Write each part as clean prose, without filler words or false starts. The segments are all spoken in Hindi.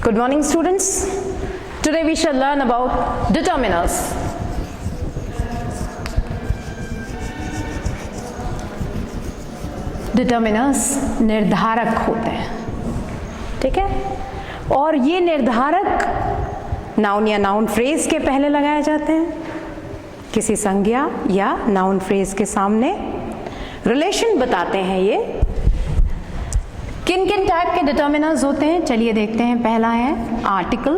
Good morning, students. Today we shall learn about determiners. Determiners निर्धारक होते हैं, ठीक है। और ये निर्धारक नाउन या नाउन फ्रेज के पहले लगाए जाते हैं, किसी संज्ञा या नाउन फ्रेज के सामने रिलेशन बताते हैं। ये किन किन टाइप के डिटर्मिनर्स होते हैं चलिए देखते हैं। पहला है आर्टिकल।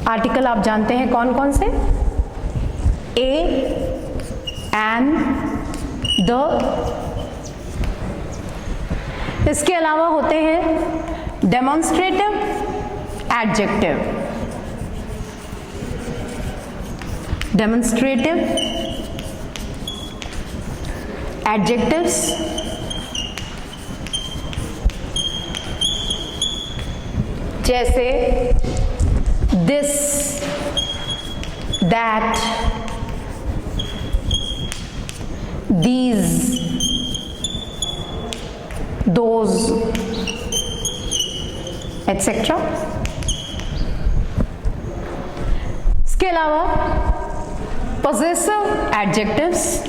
आर्टिकल आप जानते हैं कौन कौन से? A, an, the. इसके अलावा होते हैं डेमोन्स्ट्रेटिव, एडजेक्टिव। डेमोन्स्ट्रेटिव, एडजेक्टिव्स, जैसे this, that, these, those, etcetera. इसके अलावा पॉसेसिव एडजेक्टिव्स,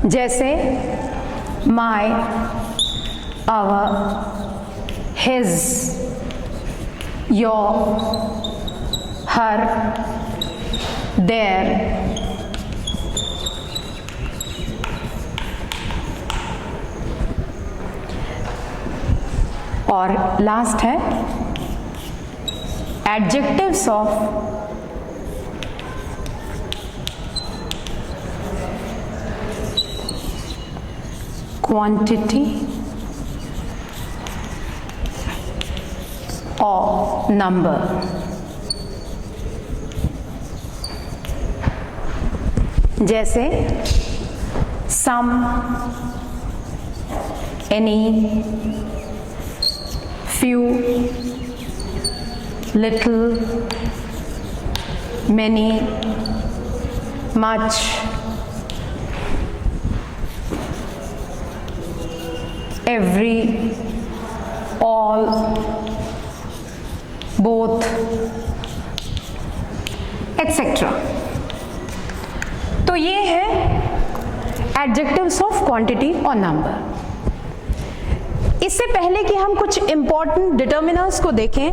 जैसे my, our, his, your, her, their. और लास्ट है एडजेक्टिव्स ऑफ क्वांटिटी और नंबर। जैसे some, any, few, little, many, much, every, all, both, etc. तो ये है एडजेक्टिव्स ऑफ क्वांटिटी और नंबर। इससे पहले कि हम कुछ इंपॉर्टेंट डिटर्मिनर्स को देखें,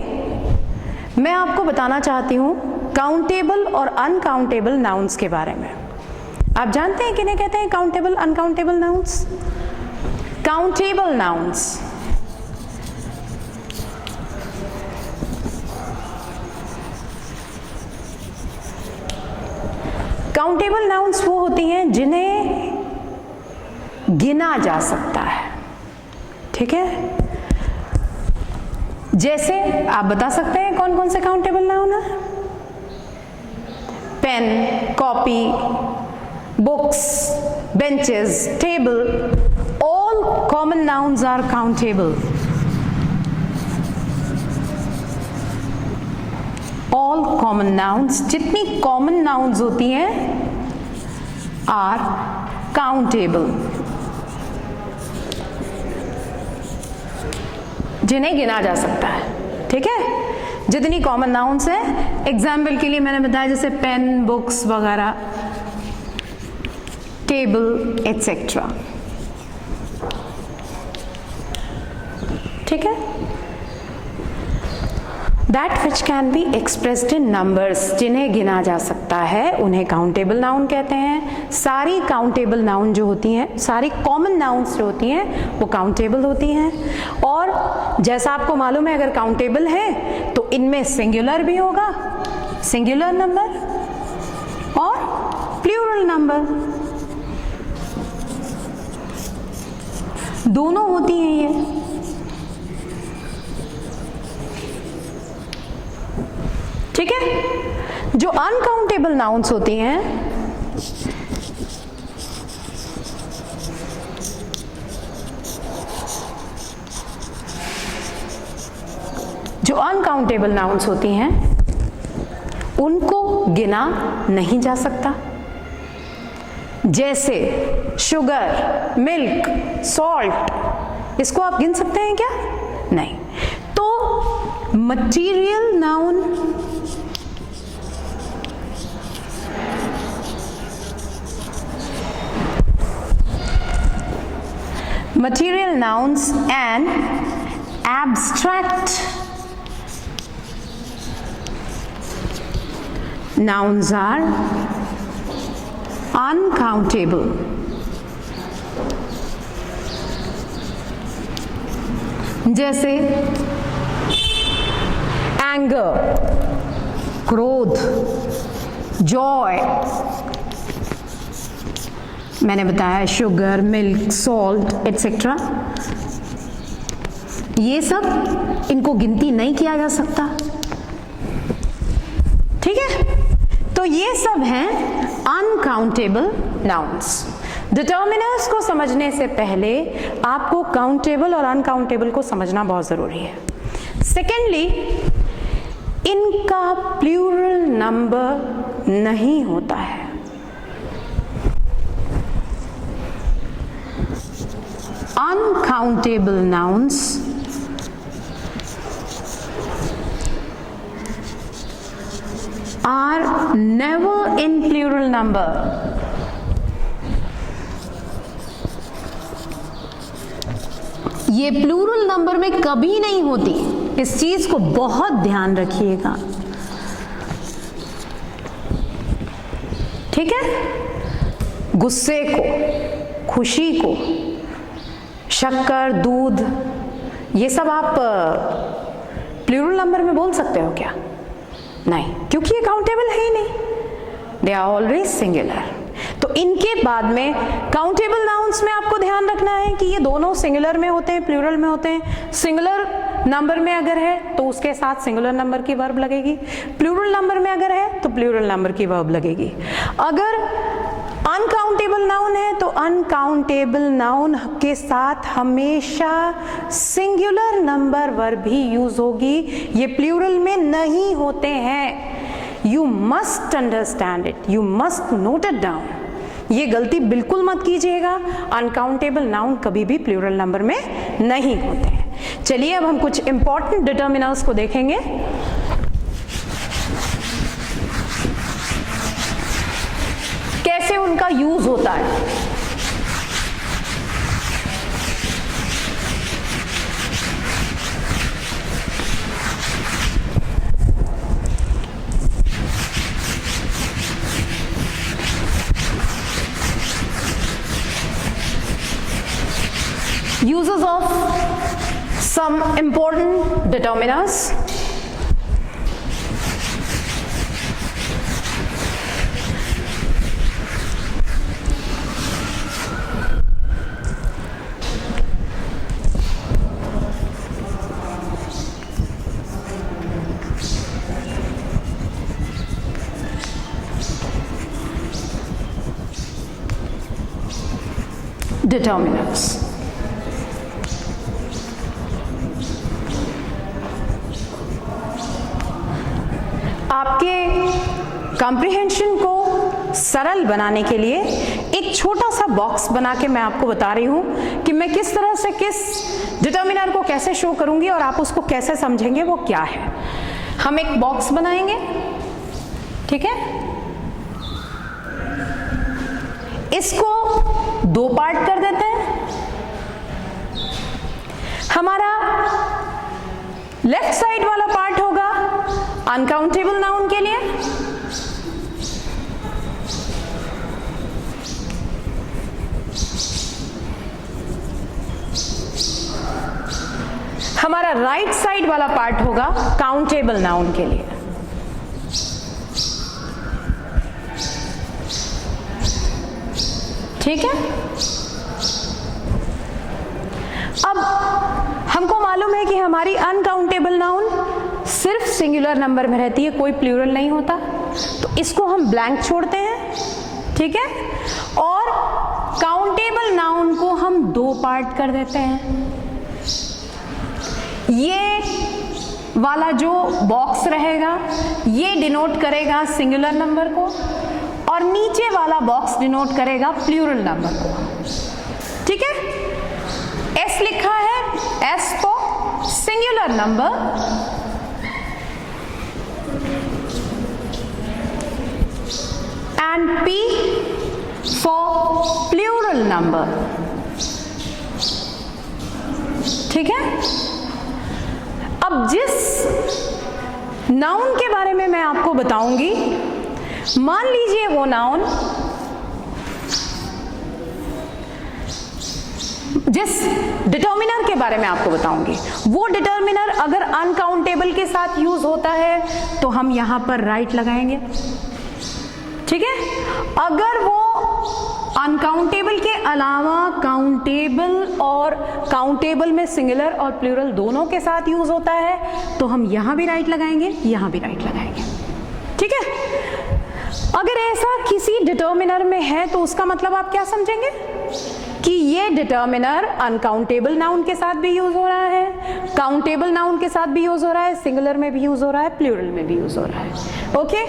मैं आपको बताना चाहती हूं काउंटेबल और अनकाउंटेबल नाउन्स के बारे में। आप जानते हैं किन्हें कहते हैं countable, uncountable nouns? Countable nouns countable nouns वो होती हैं जिन्हें गिना जा सकता है, ठीक है। जैसे आप बता सकते हैं कौन कौन से काउंटेबल नाउन है? Pen, copy, books, benches, table, all common nouns are countable. All common nouns, जितनी कॉमन नाउन्स होती हैं आर काउंटेबल, जिन्हें गिना जा सकता है, ठीक है। जितनी कॉमन नाउन्स है, एग्जाम्पल के लिए मैंने बताया जैसे पेन, बुक्स वगैरह, टेबल, एटसेट्रा, ठीक है। That which can be expressed in numbers, जिन्हें गिना जा सकता है, उन्हें काउंटेबल नाउन कहते हैं। सारी काउंटेबल नाउन जो होती हैं, सारी कॉमन नाउन्स जो होती हैं वो काउंटेबल होती हैं। और जैसा आपको मालूम है, अगर काउंटेबल है तो इनमें सिंगुलर भी होगा, सिंगुलर नंबर, और प्लूरल नंबर, दोनों होती हैं ये, ठीक है। जो अनकाउंटेबल नाउन्स होती हैं जो अनकाउंटेबल नाउन्स होती हैं उनको गिना नहीं जा सकता, जैसे शुगर, मिल्क, सॉल्ट, इसको आप गिन सकते हैं क्या? नहीं। तो material noun material nouns and abstract nouns are uncountable. जैसे एंगर, क्रोध, जॉय, मैंने बताया शुगर, मिल्क, सॉल्ट एटसेट्रा, ये सब इनको गिनती नहीं किया जा सकता। ठीक है, तो ये सब हैं अनकाउंटेबल नाउन्स। डिटर्मिनर्स को समझने से पहले आपको काउंटेबल और अनकाउंटेबल को समझना बहुत जरूरी है। सेकेंडली, इनका प्लूरल नंबर नहीं होता है। Uncountable nouns are never in plural number. ये प्लूरल नंबर में कभी नहीं होती, इस चीज को बहुत ध्यान रखिएगा। ठीक है, गुस्से को, खुशी को, शक्कर, दूध, ये सब आप प्लूरल नंबर में बोल सकते हो क्या? नहीं, क्योंकि ये काउंटेबल है ही नहीं, दे आर ऑलवेज सिंगुलर। तो इनके बाद में काउंटेबल नाउन्स में आपको ध्यान रखना है कि ये दोनों सिंगुलर में होते हैं, प्लूरल में होते हैं। सिंगुलर नंबर में अगर है तो उसके साथ सिंगुलर नंबर की वर्ब लगेगी, प्लूरल नंबर में अगर है तो प्लूरल नंबर की वर्ब लगेगी। अगर अनकाउंटेबल नाउन है तो अनकाउंटेबल नाउन के साथ हमेशा सिंगुलर नंबर वर्ब ही यूज होगी, ये प्लूरल में नहीं होते हैं। You must understand it, you must note it down, ये गलती बिल्कुल मत कीजिएगा। अनकाउंटेबल नाउन कभी भी प्लूरल नंबर में नहीं होते हैं। चलिए अब हम कुछ इंपॉर्टेंट डिटर्मिनर्स को देखेंगे। कैसे उनका यूज होता है। Uses of some important determiners. Determiners. आपके कॉम्प्रिहेंशन को सरल बनाने के लिए एक छोटा सा बॉक्स बना के मैं आपको बता रही हूं कि मैं किस तरह से किस डिटर्मिनर को कैसे शो करूंगी और आप उसको कैसे समझेंगे वो क्या है। हम एक बॉक्स बनाएंगे, ठीक है, इसको दो पार्ट कर देते हैं। हमारा लेफ्ट साइड वाला पार्ट होगा अनकाउंटेबल नाउन के लिए, हमारा राइट साइड वाला पार्ट होगा काउंटेबल नाउन के लिए। ठीक है, अब हमको मालूम है कि हमारी अनकाउंटेबल नाउन सिर्फ सिंगुलर नंबर में रहती है, कोई प्लूरल नहीं होता, तो इसको हम ब्लैंक छोड़ते हैं। ठीक है, और काउंटेबल नाउन को हम दो पार्ट कर देते हैं। ये वाला जो बॉक्स रहेगा ये डिनोट करेगा सिंगुलर नंबर को, और नीचे वाला बॉक्स डिनोट करेगा प्लूरल नंबर को। ठीक है, एस लिखा है, S for singular number, and P for plural number. ठीक है, अब जिस नाउन के बारे में मैं आपको बताऊंगी, मान लीजिए वो नाउन जिस डिटर्मिनर के बारे में आपको बताऊंगी, वो डिटर्मिनर अगर अनकाउंटेबल के साथ यूज होता है तो हम यहां पर राइट लगाएंगे। ठीक है, अगर वो अनकाउंटेबल के अलावा काउंटेबल और काउंटेबल में सिंगुलर और प्लूरल दोनों के साथ यूज होता है तो हम यहां भी राइट लगाएंगे, यहां भी राइट लगाएंगे। ठीक है, अगर ऐसा किसी डिटर्मिनर में है तो उसका मतलब आप क्या समझेंगे कि ये डिटर्मिनर अनकाउंटेबल नाउन के साथ भी यूज हो रहा है, काउंटेबल नाउन के साथ भी यूज हो रहा है, सिंगुलर में भी यूज हो रहा है, प्लूरल में भी यूज हो रहा है। ओके,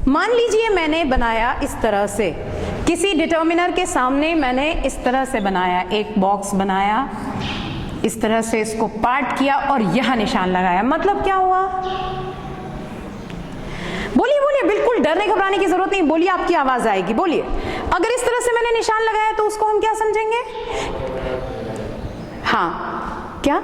मान लीजिए मैंने बनाया इस तरह से, किसी डिटर्मिनर के सामने मैंने इस तरह से बनाया, एक बॉक्स बनाया, इस तरह से इसको पार्ट किया और यहां निशान लगाया। मतलब क्या हुआ? बोलिए बोलिए, बिल्कुल डरने घबराने की जरूरत नहीं, बोलिए, आपकी आवाज आएगी, बोलिए। अगर इस तरह से मैंने निशान लगाया तो उसको हम क्या समझेंगे? हाँ, क्या?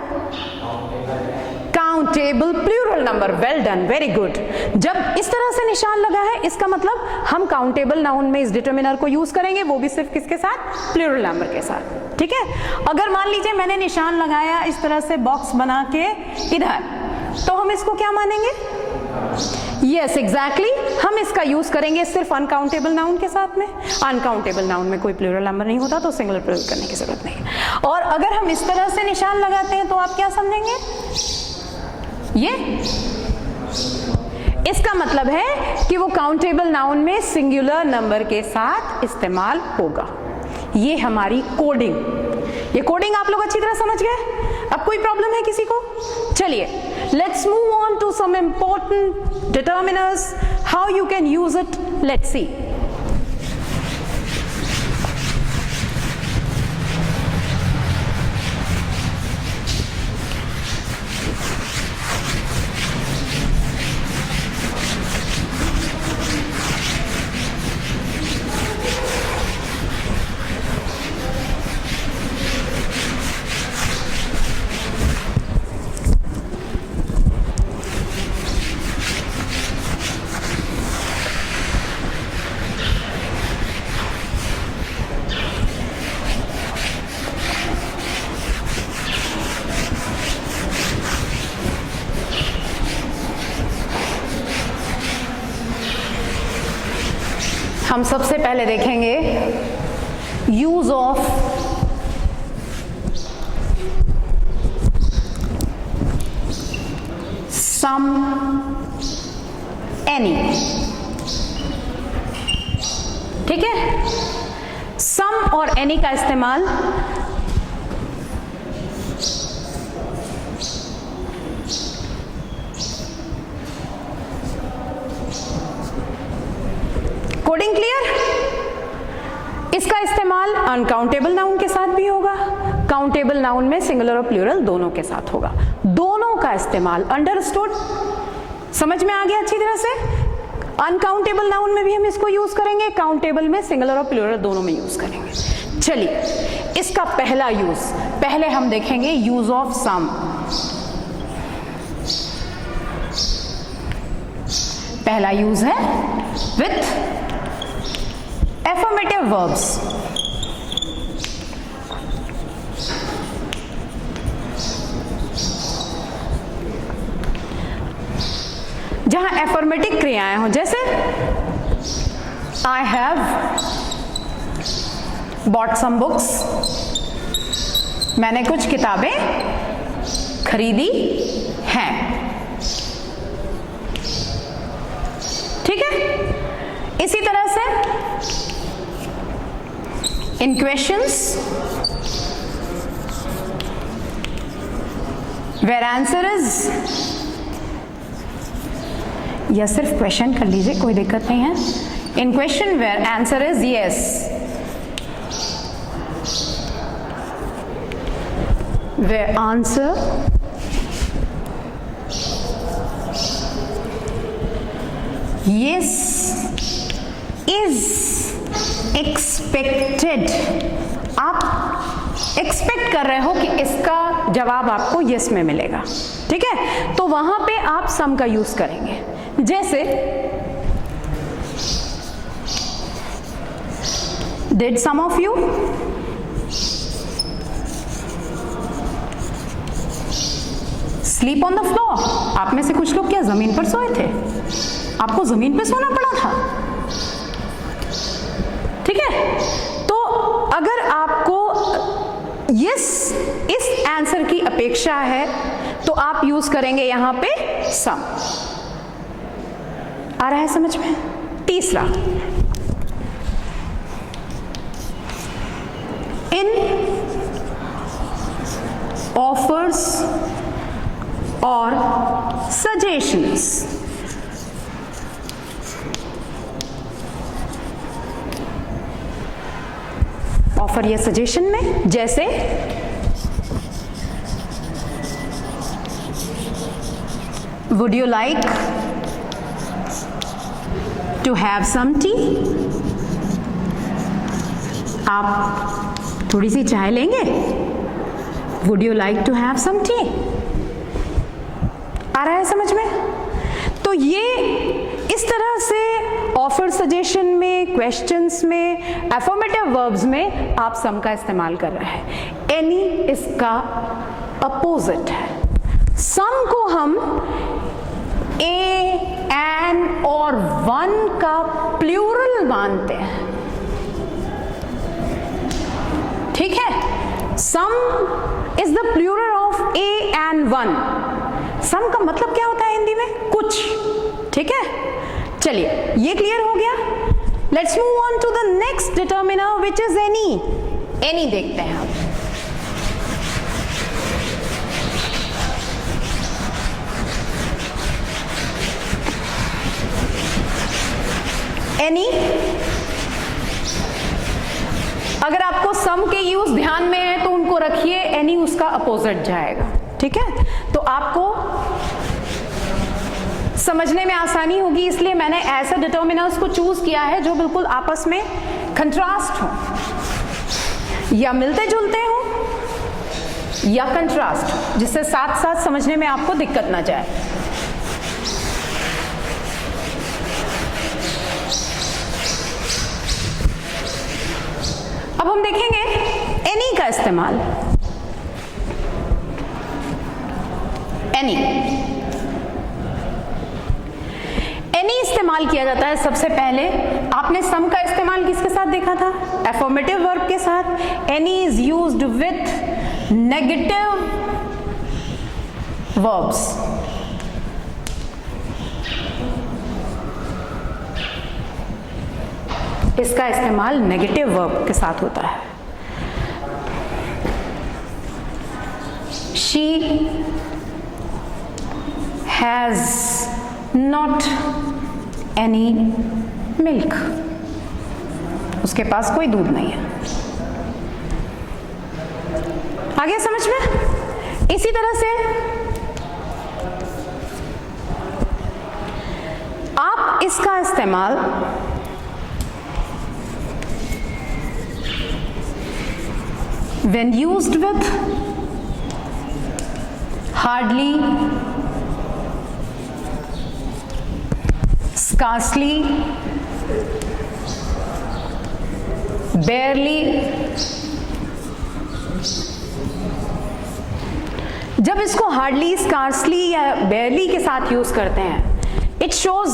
Countable plural number. Well done, very good. जब इस तरह से निशान लगा है इसका मतलब हम काउंटेबल नाउन में इस डिटर्मिनर को यूज करेंगे, वो भी सिर्फ किसके साथ? प्लूरल नंबर के साथ। ठीक है, अगर मान लीजिए मैंने निशान लगाया इस तरह से बॉक्स बना के इधर, तो हम इसको क्या मानेंगे? यस, एग्जैक्टली, हम इसका यूज करेंगे सिर्फ अनकाउंटेबल नाउन के साथ में। अनकाउंटेबल नाउन में कोई प्लूरल नंबर नहीं होता तो सिंगुलर प्लूरल करने की जरूरत नहीं। और अगर हम इस तरह से निशान लगाते हैं तो आप क्या समझेंगे? ये इसका मतलब है कि वो काउंटेबल नाउन में सिंगुलर नंबर के साथ इस्तेमाल होगा। ये हमारी कोडिंग, ये कोडिंग आप लोग अच्छी तरह समझ गए? अब कोई प्रॉब्लम है किसी को? चलिए, let's move on to some important determiners, how you can use it, let's see. हम सबसे पहले देखेंगे यूज ऑफ सम, एनी। ठीक है, सम और एनी का इस्तेमाल कोडिंग क्लियर? इसका इस्तेमाल अनकाउंटेबल नाउन के साथ भी होगा, काउंटेबल नाउन में सिंगुलर और प्लूरल दोनों के साथ होगा। दोनों का इस्तेमाल, अंडरस्टूड? समझ में आ गया अच्छी तरह से? अनकाउंटेबल नाउन में भी हम इसको यूज करेंगे, काउंटेबल में सिंगुलर और प्लूरल दोनों में यूज करेंगे। चलिए, इसका पहला यूज, पहले हम देखेंगे यूज ऑफ सम। पहला यूज है विथ affirmative verbs। जहां एफर्मेटिव क्रियाएं हों, जैसे I have bought some books, मैंने कुछ किताबें खरीदी हैं। ठीक है, इसी तरह से in questions where answer is या सिर्फ क्वेश्चन कर लीजिए, कोई दिक्कत नहीं है। In question where answer is yes, where answer yes is expected, आप एक्सपेक्ट कर रहे हो कि इसका जवाब आपको यस में मिलेगा, ठीक है, तो वहां पे आप सम का यूज करेंगे। जैसे did some of you sleep on the floor, आप में से कुछ लोग क्या जमीन पर सोए थे? आपको जमीन पे सोना पड़ा था, ठीक है। तो अगर आपको यस इस आंसर की अपेक्षा है तो आप यूज करेंगे यहां पे सम। आ रहा है समझ में? तीसरा, इन ऑफर्स और सजेशंस, ऑफर या सजेशन में, जैसे would you like to have some tea, आप थोड़ी सी चाय लेंगे? Would you like to have some tea? आ रहा है समझ में? तो ये इस तरह से ऑफर सजेशन में, क्वेश्चंस में, अफर्मेटिव वर्ब्स में आप सम का इस्तेमाल कर रहे हैं। एनी इसका अपोजिट है। सम को हम ए, एन और वन का प्लूरल मानते हैं, ठीक है। Some is the plural of a and one. Some का मतलब क्या होता है हिंदी में? कुछ, ठीक है। चलिए ये क्लियर हो गया। Let's move on to the next determiner which is any. Any देखते हैं हम। एनी, अगर आपको सम के यूज ध्यान में है तो उनको रखिए, एनी उसका अपोजिट जाएगा, ठीक है। तो आपको समझने में आसानी होगी, इसलिए मैंने ऐसा डिटर्मिनर्स को चूज किया है जो बिल्कुल आपस में कंट्रास्ट हो, या मिलते जुलते हो या कंट्रास्ट हो, जिससे साथ साथ समझने में आपको दिक्कत ना जाए। अब हम देखेंगे एनी का इस्तेमाल। एनी इस्तेमाल किया जाता है सबसे पहले। आपने सम का इस्तेमाल किसके साथ देखा था? अफर्मेटिव वर्ब के साथ। Any is used with negative verbs. इसका इस्तेमाल नेगेटिव वर्ब के साथ होता है। She has not any milk, उसके पास कोई दूध नहीं है। आगे समझ में? इसी तरह से आप इसका इस्तेमाल when used with hardly, scarcely, barely, जब इसको हार्डली, स्कार्सली या बेयरली के साथ यूज करते हैं, इट शोज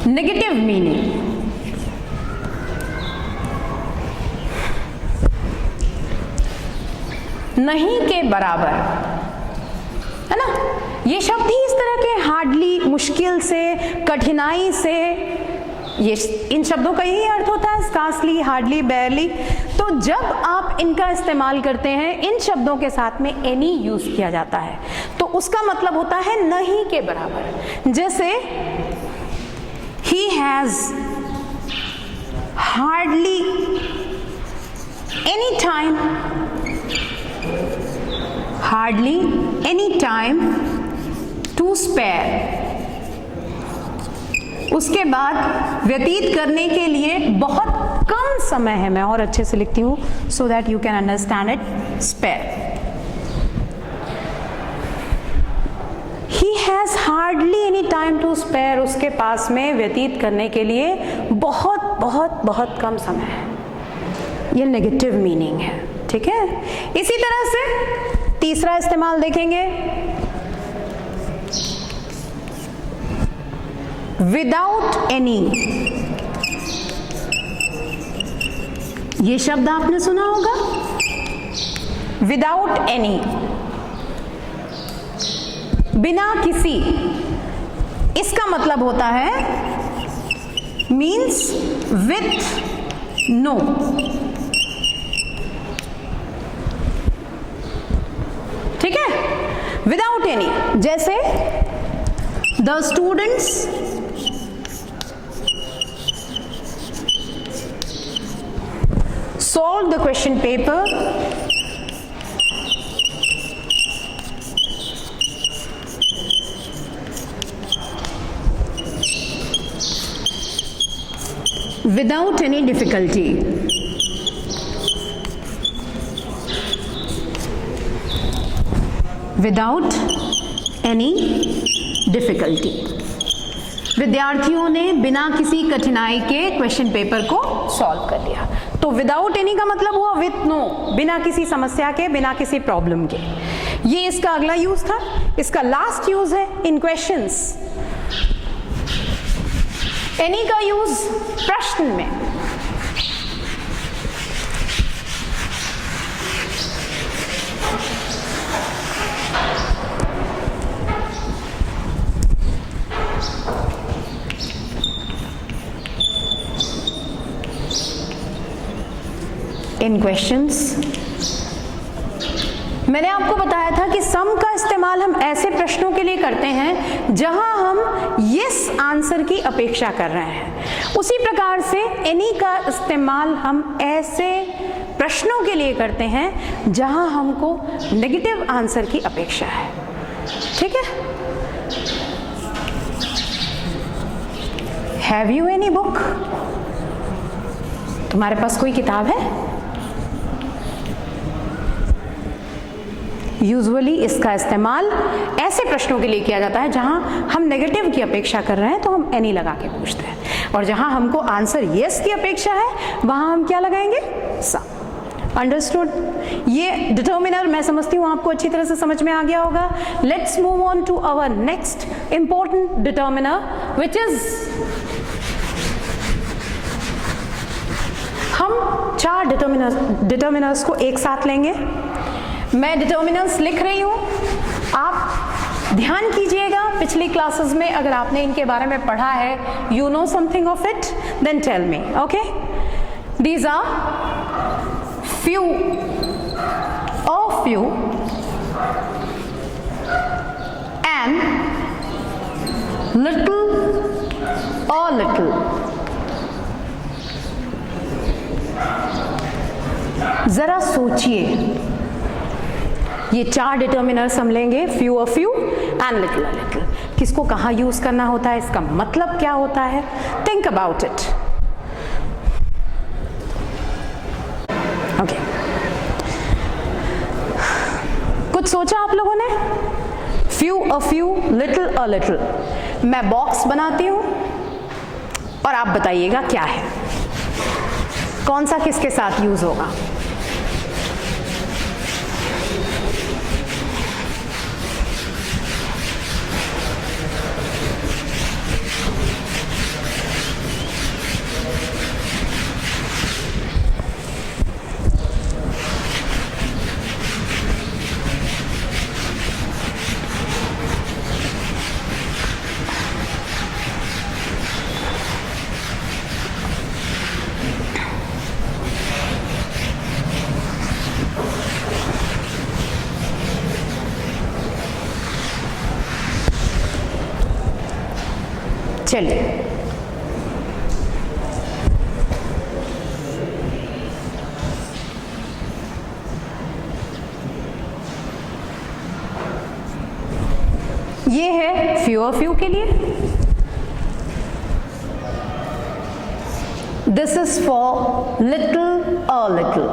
नेगेटिव मीनिंग। नहीं के बराबर, है ना। ये शब्द ही इस तरह के हार्डली, मुश्किल से, कठिनाई से, ये इन शब्दों का यही अर्थ होता है, स्कार्सली, हार्डली, बेयरली। तो जब आप इनका इस्तेमाल करते हैं, इन शब्दों के साथ में एनी यूज किया जाता है, तो उसका मतलब होता है नहीं के बराबर। जैसे he has hardly any time, hardly any time to spare. उसके बाद व्यतीत करने के लिए बहुत कम समय है। मैं और अच्छे से लिखती हूँ so that you can understand it. Spare, he has hardly any time to spare. उसके पास में व्यतीत करने के लिए बहुत बहुत बहुत कम समय है। ये नेगेटिव मीनिंग है, ठीक है। इसी तरह से तीसरा इस्तेमाल देखेंगे, विदाउट एनी। ये शब्द आपने सुना होगा, विदाउट एनी, बिना किसी। इसका मतलब होता है मीन्स विथ नो। ठीक है, विदाउट एनी। जैसे the students solve the question paper without any difficulty. Without any difficulty. विद्यार्थियों ने बिना किसी कठिनाई के क्वेश्चन पेपर को सॉल्व कर लिया। तो विदाउट एनी का मतलब हुआ विथ नो, बिना किसी समस्या के, बिना किसी प्रॉब्लम के। ये इसका अगला यूज था। इसका लास्ट यूज है इन क्वेश्चंस। एनी का यूज प्रश्न में। इन क्वेश्चंस मैंने आपको बताया था कि सम का इस्तेमाल हम ऐसे प्रश्नों के लिए करते हैं जहां हम यस आंसर की अपेक्षा कर रहे हैं। उसी प्रकार से एनी का इस्तेमाल हम ऐसे प्रश्नों के लिए करते हैं जहां हमको नेगेटिव आंसर की अपेक्षा है। ठीक है। Have you any book? तुम्हारे पास कोई किताब है? यूजुअली इसका इस्तेमाल ऐसे प्रश्नों के लिए किया जाता है जहां हम नेगेटिव की अपेक्षा कर रहे हैं, तो हम एनी लगा के पूछते हैं। और जहां हमको आंसर यस की अपेक्षा है, वहां हम क्या लगाएंगे? सम। अंडरस्टूड? ये डिटर्मिनर मैं समझती हूँ आपको अच्छी तरह से समझ में आ गया होगा। Let's move on to our next important determiner which is, हम 4 डिटर्मिनर्स को एक साथ लेंगे। मैं डिटर्मिनर्स लिख रही हूं, आप ध्यान कीजिएगा। पिछली क्लासेस में अगर आपने इनके बारे में पढ़ा है, you know something of it, then tell me. Okay, these are few or few and little or little. जरा सोचिए, ये 4 डिटर्मिनर्स हम लेंगे, few or few and little or little. किसको कहाँ यूज करना होता है, इसका मतलब क्या होता है, think about it. Okay. कुछ सोचा आप लोगों ने? few a few, little a little. मैं बॉक्स बनाती हूं और आप बताइएगा क्या है, कौन सा किसके साथ यूज होगा। चलिए ये है few of you के लिए, this is for little a little।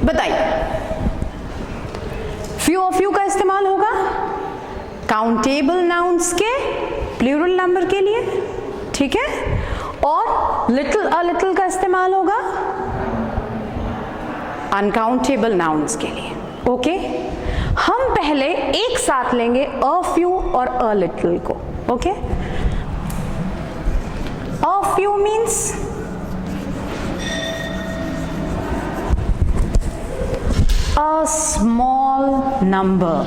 बताइए few of you का इस्तेमाल होगा काउंटेबल नाउन्स के प्लूरल नंबर के लिए, ठीक है, और लिटिल अ लिटिल का इस्तेमाल होगा अनकाउंटेबल नाउन्स के लिए। ओके, हम पहले एक साथ लेंगे अ फ्यू और अ लिटिल को। Okay, a few means a small number,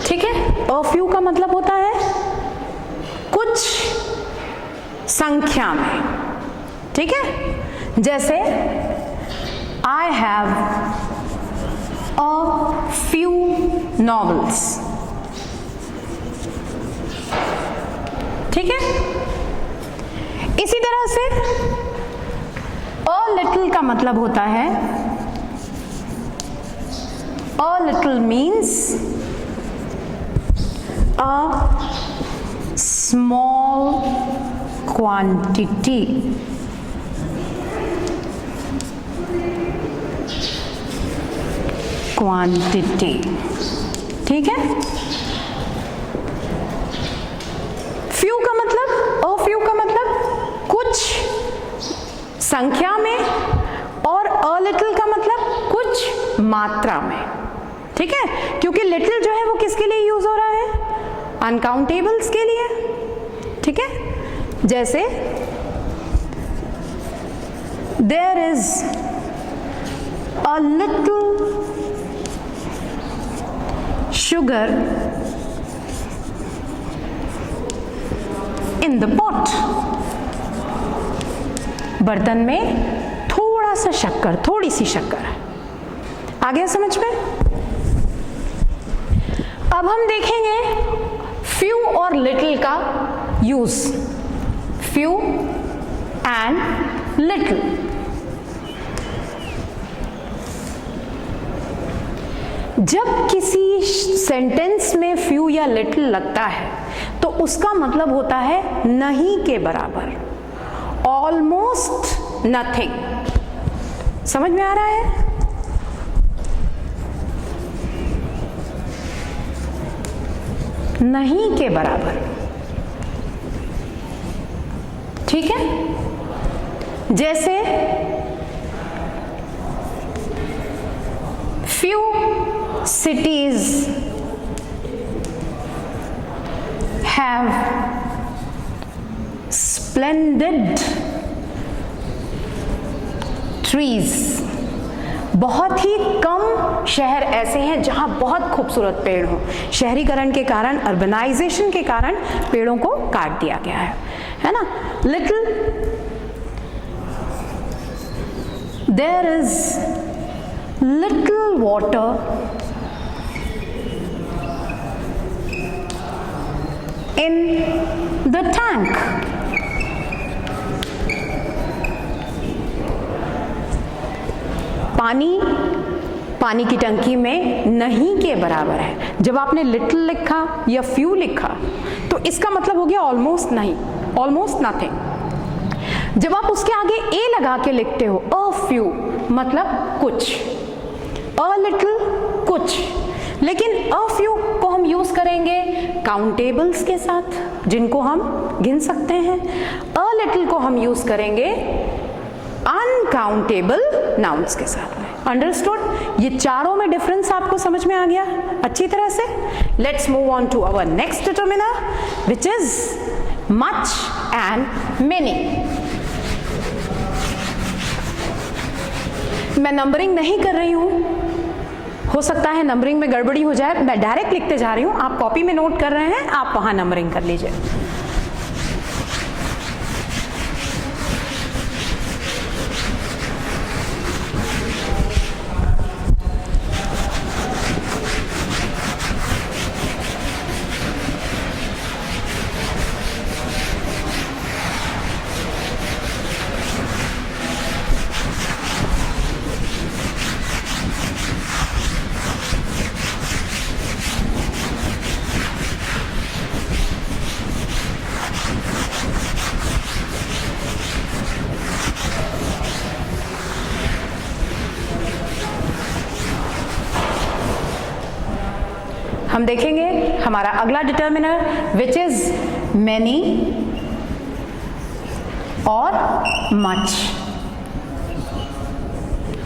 ठीक है। a few का मतलब होता है कुछ संख्या में, ठीक है। जैसे I have a few novels, ठीक है। इसी तरह से a little का मतलब होता है a little means a small quantity, ठीक है। few का मतलब, a few का मतलब कुछ संख्या में, और a little का मतलब कुछ मात्रा में, ठीक है। क्योंकि little जो है वो किसके लिए यूज हो रहा है, अनकाउंटेबल्स के लिए, ठीक है। जैसे there is a little sugar in the pot, बर्तन में थोड़ा सा शक्कर, थोड़ी सी शक्कर है। आ गया समझ में? अब हम देखेंगे फ्यू और लिटिल का यूज, फ्यू एंड लिटिल। जब किसी सेंटेंस में फ्यू या लिटिल लगता है तो उसका मतलब होता है नहीं के बराबर, ऑलमोस्ट नथिंग। समझ में आ रहा है? नहीं के बराबर, ठीक है। जैसे few cities have splendid trees, बहुत ही कम शहर ऐसे हैं जहां बहुत खूबसूरत पेड़ हों। शहरीकरण के कारण, अर्बनाइजेशन के कारण पेड़ों को काट दिया गया है ना। Little, there is little water in the tank, पानी की टंकी में नहीं के बराबर है। जब आपने लिटिल लिखा या फ्यू लिखा तो इसका मतलब हो गया ऑलमोस्ट नहीं, ऑलमोस्ट नथिंग। जब आप उसके आगे ए लगा के लिखते हो अ फ्यू मतलब कुछ, अ लिटिल कुछ, लेकिन अ फ्यू को हम यूज करेंगे काउंटेबल्स के साथ जिनको हम गिन सकते हैं। अ लिटिल को हम यूज करेंगे अनकाउंटेबल नाउन्स के साथ में। अंडरस्टूड? ये चारों में डिफरेंस आपको समझ में आ गया अच्छी तरह से। Let's move on to our next determiner which is much and many. मैं नंबरिंग नहीं कर रही हूं, हो सकता है नंबरिंग में गड़बड़ी हो जाए, मैं डायरेक्ट लिखते जा रही हूं। आप कॉपी में नोट कर रहे हैं, आप वहां नंबरिंग कर लीजिए। हम देखेंगे हमारा अगला डिटर्मिनर विच इज मैनी और मच।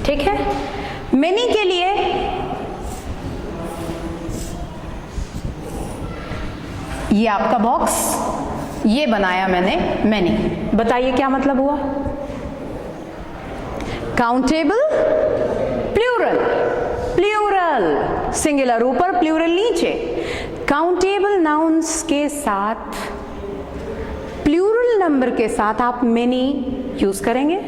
ठीक है, मैनी के लिए ये आपका बॉक्स, ये बनाया मैंने मैनी। बताइए क्या मतलब हुआ? काउंटेबल प्लूरल, प्लूरल सिंगुलर ऊपर प्लूरल नीचे। काउंटेबल नाउन्स के साथ प्लूरल नंबर के साथ आप मेनी यूज करेंगे।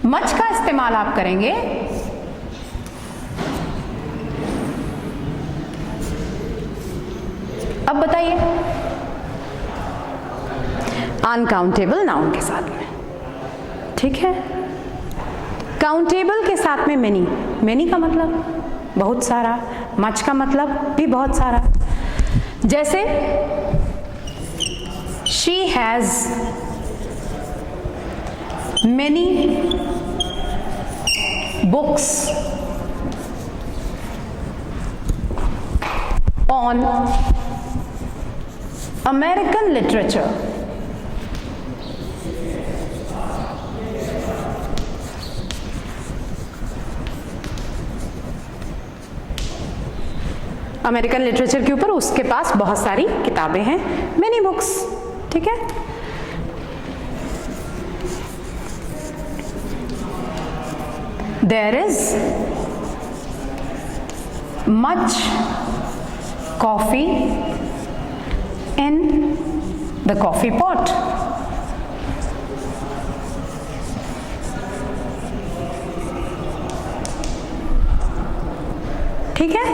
मच का इस्तेमाल आप करेंगे अब बताइए अनकाउंटेबल नाउन के साथ में। ठीक है, काउंटेबल के साथ में मेनी, मेनी का मतलब बहुत सारा, मच का मतलब भी बहुत सारा। जैसे she has many books on American literature. American literature के ऊपर उसके पास बहुत सारी किताबें हैं, मेनी बुक्स। ठीक है, there is much coffee in the coffee pot. ठीक है,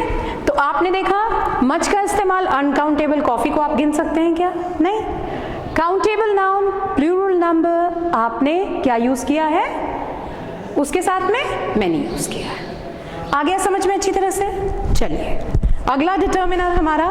तो आपने देखा मच का इस्तेमाल अनकाउंटेबल कॉफी को आप गिन सकते हैं क्या? नहीं। काउंटेबल नाउन प्लूरल नंबर आपने क्या यूज किया है? उसके साथ में मैनी यूज किया है। आ गया समझ में अच्छी तरह से? चलिए अगला डिटर्मिनर हमारा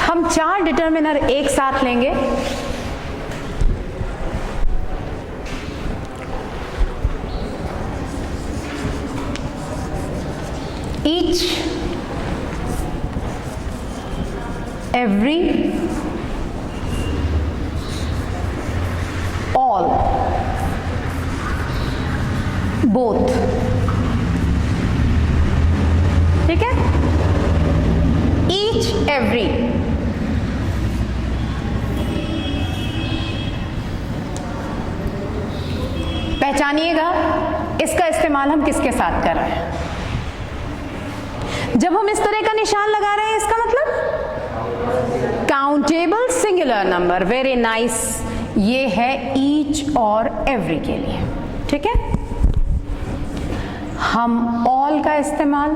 हम 4 डिटर्मिनर एक साथ लेंगे। Each, every, all, both। ठीक है, each, every। पहचानिएगा इसका इस्तेमाल हम किसके साथ कर रहे हैं। जब हम इस तरह का निशान लगा रहे हैं इसका मतलब countable singular number. Very nice, ये है ईच और एवरी के लिए। ठीक है, हम ऑल का इस्तेमाल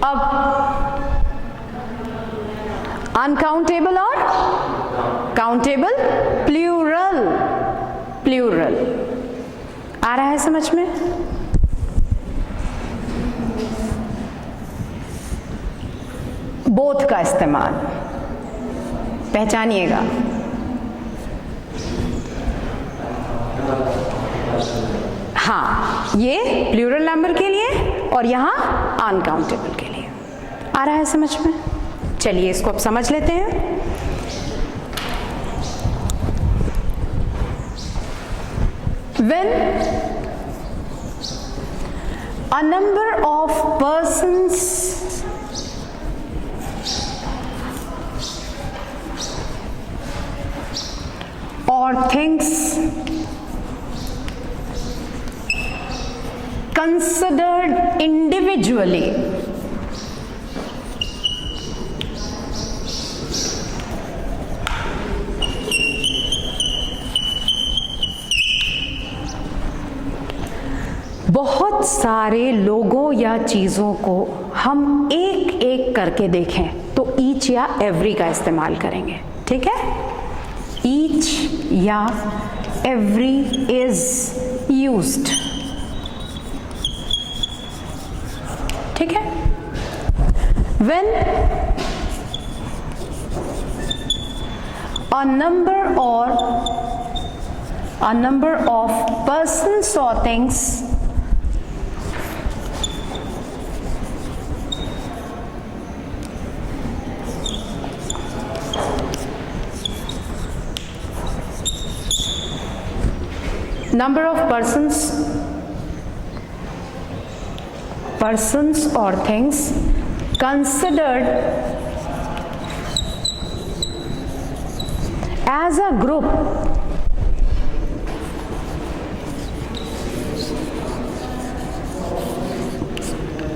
अब अनकाउंटेबल और काउंटेबल प्लूरल, प्लूरल आ रहा है समझ में? बोथ का इस्तेमाल पहचानिएगा। हाँ, ये प्लूरल नंबर के लिए और यहां अनकाउंटेबल के लिए आ रहा है समझ में? चलिए इसको अब समझ लेते हैं। When a number of persons or things considered individually सारे लोगों या चीज़ों को हम एक एक करके देखें तो ईच या एवरी का इस्तेमाल करेंगे, ठीक है? ईच या एवरी इज यूज्ड, ठीक है? When a number of persons or things or things considered as a group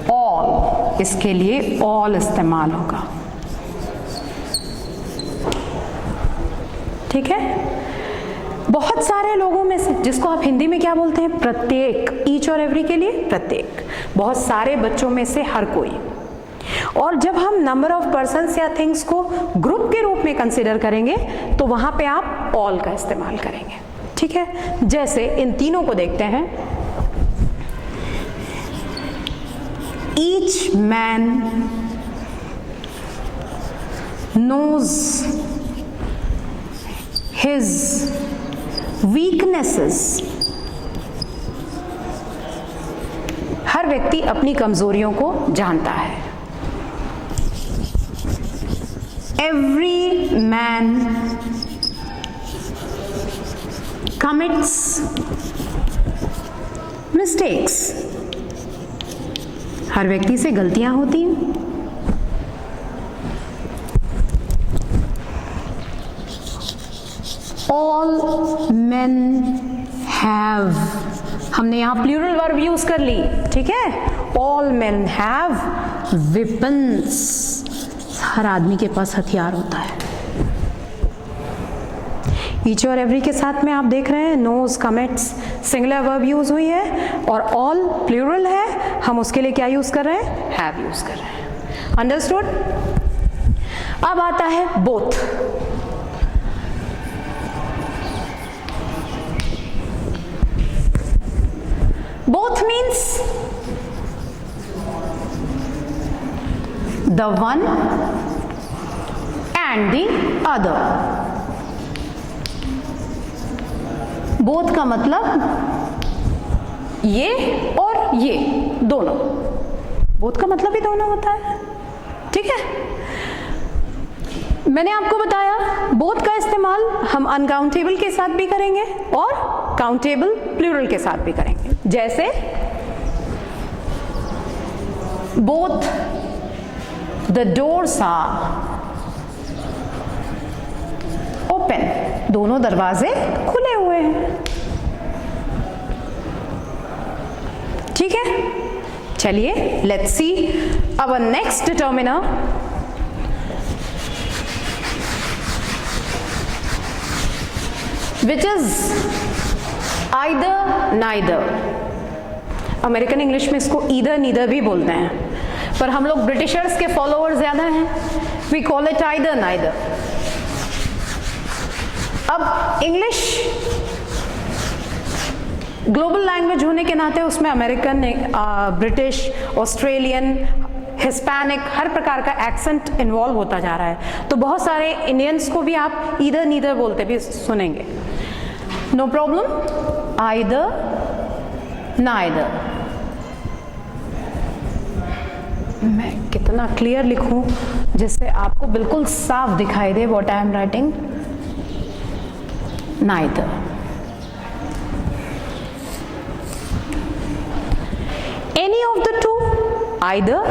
all, इसके लिए all इस्तेमाल होगा, ठीक है? बहुत सारे लोगों में से, जिसको आप हिंदी में क्या बोलते हैं? प्रत्येक। ईच और एवरी के लिए प्रत्येक। बहुत सारे बच्चों में से हर कोई। और जब हम नंबर ऑफ पर्सन्स या थिंग्स को ग्रुप के रूप में कंसिडर करेंगे तो वहां पे आप ऑल का इस्तेमाल करेंगे, ठीक है? जैसे इन तीनों को देखते हैं। Each man knows his weaknesses, हर व्यक्ति अपनी कमजोरियों को जानता है। Every man commits mistakes, हर व्यक्ति से गलतियां होती हैं। All men have, हमने यहां प्लूरल वर्ब यूज कर ली, ठीक है? All men have weapons, हर आदमी के पास हथियार होता है। ईच और एवरी के साथ में आप देख रहे हैं nouns, commits, singular verb use हुई है और ऑल प्लूरल है, हम उसके लिए क्या यूज कर रहे हैं? हैव यूज कर रहे हैं। अंडरस्टूड? अब आता है both. Both means the one and the other। Both का मतलब ये और ये दोनों, बोथ का मतलब ही दोनों होता है, ठीक है? मैंने आपको बताया बोथ का इस्तेमाल हम अनकाउंटेबल के साथ भी करेंगे और काउंटेबल प्लूरल के साथ भी करेंगे। जैसे both The doors are open, दोनों दरवाजे खुले हुए हैं, ठीक है? चलिए let's see our next determiner, which is either neither। American English में इसको either neither भी बोलते हैं, पर हम लोग ब्रिटिशर्स के फॉलोअर्स ज्यादा हैं, we call it either neither. अब इंग्लिश ग्लोबल लैंग्वेज होने के नाते उसमें अमेरिकन, ब्रिटिश, ऑस्ट्रेलियन, हिस्पैनिक, हर प्रकार का एक्सेंट इन्वॉल्व होता जा रहा है। तो बहुत सारे इंडियंस को भी आप ईदर नीदर बोलते भी सुनेंगे। No problem, either neither. मैं कितना क्लियर लिखूं जिससे आपको बिल्कुल साफ दिखाई दे what I am writing. Neither, any of the two, either,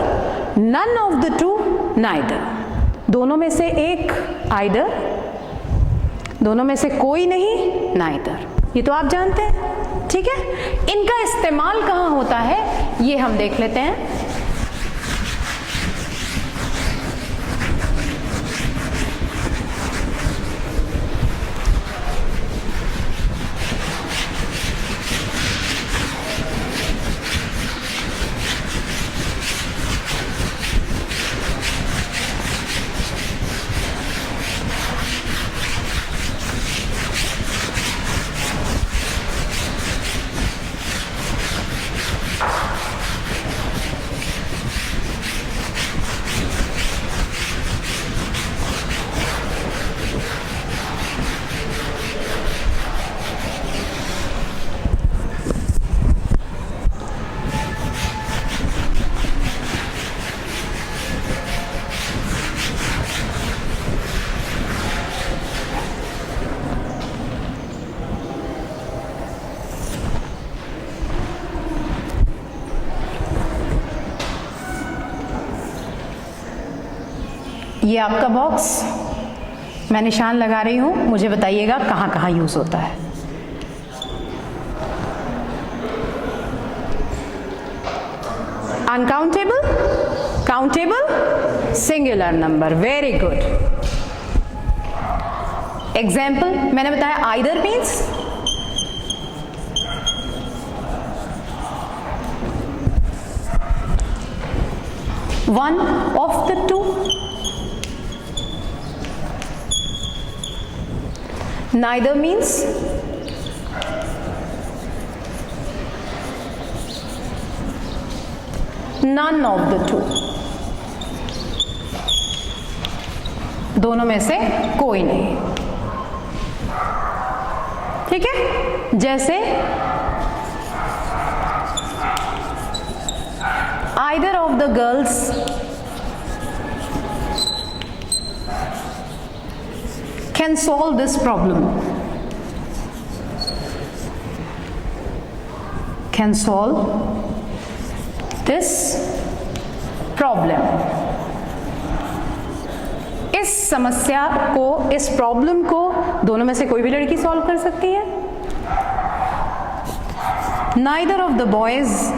none of the two, neither. दोनों में से एक आइदर, दोनों में से कोई नहीं नाइदर। ये तो आप जानते हैं, ठीक है? इनका इस्तेमाल कहाँ होता है ये हम देख लेते हैं। ये आपका बॉक्स, मैं निशान लगा रही हूँ, मुझे बताइएगा कहाँ कहाँ यूज होता है। Uncountable, countable, singular number, very good. Example मैंने बताया either means one of the two, neither means none of the two, दोनों में से कोई नहीं। ठीक है, जैसे either of the girls can solve this problem, can solve this problem। इस समस्या को, इस प्रॉब्लम को दोनों में से कोई भी लड़की सॉल्व कर सकती है। neither of the boys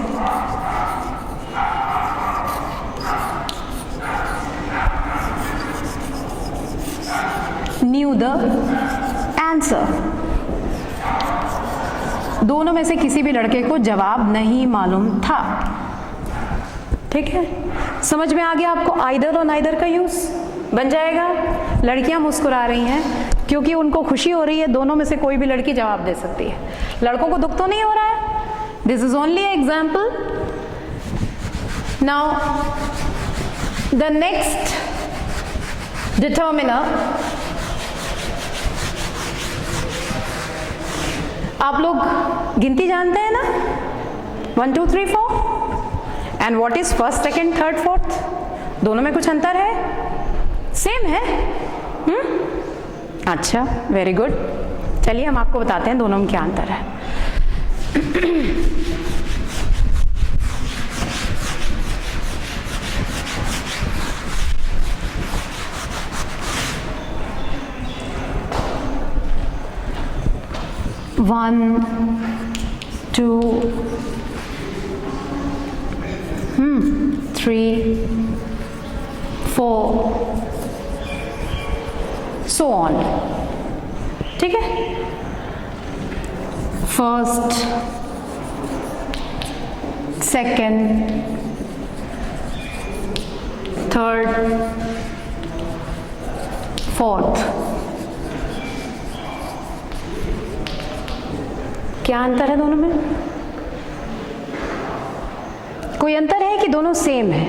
knew the answer, दोनों में से किसी भी लड़के को जवाब नहीं मालूम था। ठीक है, समझ में आ गया आपको आइदर और नाइदर का यूज बन जाएगा। लड़कियां मुस्कुरा रही हैं क्योंकि उनको खुशी हो रही है, दोनों में से कोई भी लड़की जवाब दे सकती है। लड़कों को दुख तो नहीं हो रहा है। This is only example. Now the next determiner, आप लोग गिनती जानते हैं ना, 1 2 3 4, and what is first second third fourth, दोनों में कुछ अंतर है, सेम है? अच्छा, वेरी गुड। चलिए हम आपको बताते हैं दोनों में क्या अंतर है। One, two, 3, 4, so on। ठीक है, फर्स्ट, सेकेंड, थर्ड, फोर्थ। क्या अंतर है दोनों में? कोई अंतर है कि दोनों सेम है?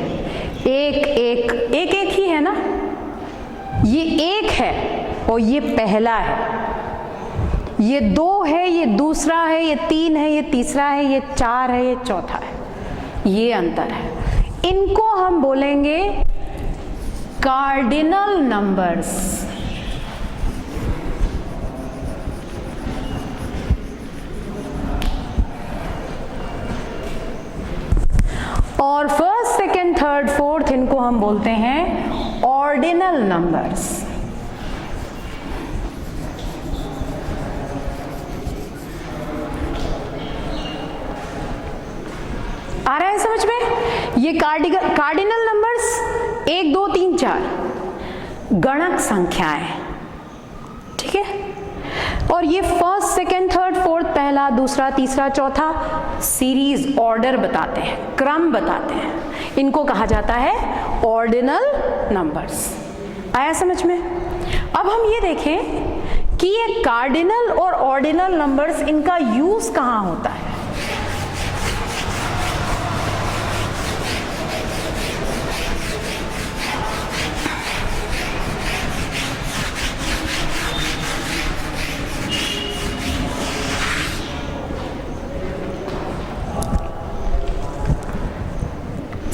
एक एक एक एक ही है ना, ये एक है और ये पहला है, ये 2 है, ये दूसरा है, ये 3 है, ये तीसरा है, ये 4 है, ये चौथा है। ये अंतर है। इनको हम बोलेंगे कार्डिनल नंबर्स। और फर्स्ट, सेकेंड, थर्ड, फोर्थ, इनको हम बोलते हैं ऑर्डिनल नंबर्स। आ रहा है समझ में? ये कार्डिनल नंबर्स 1 2 3 4 गणक संख्याएं। ठीक है, और ये फर्स्ट, सेकेंड, थर्ड, फोर्थ, पहला, दूसरा, तीसरा, चौथा सीरीज, ऑर्डर बताते हैं, क्रम बताते हैं। इनको कहा जाता है ऑर्डिनल नंबर्स। आया समझ में? अब हम ये देखें कि ये कार्डिनल और ऑर्डिनल नंबर्स, इनका यूज कहाँ होता है।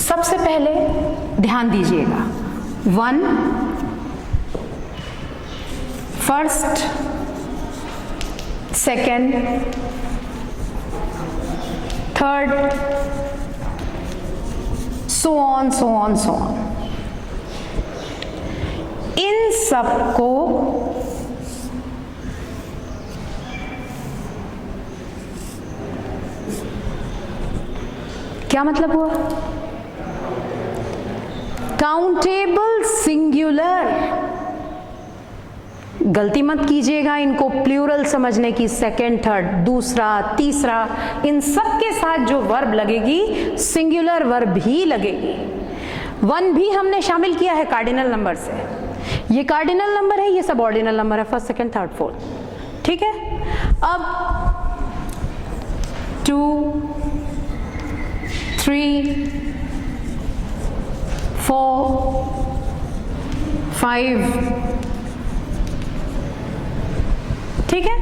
सबसे पहले ध्यान दीजिएगा, 1 first, second, third, so on so on so on. सबको क्या मतलब हुआ? काउंटेबल सिंगुलर, गलती मत कीजिएगा इनको प्लूरल समझने की, सेकेंड, थर्ड, दूसरा, तीसरा, इन सब के साथ जो वर्ब लगेगी सिंगुलर वर्ब ही लगेगी। वन भी हमने शामिल किया है कार्डिनल नंबर से, ये कार्डिनल नंबर है, ये सब ऑर्डिनल नंबर है, फर्स्ट, सेकेंड, थर्ड, फोर्थ, ठीक है। अब 2, 3, 4, 5, ठीक है।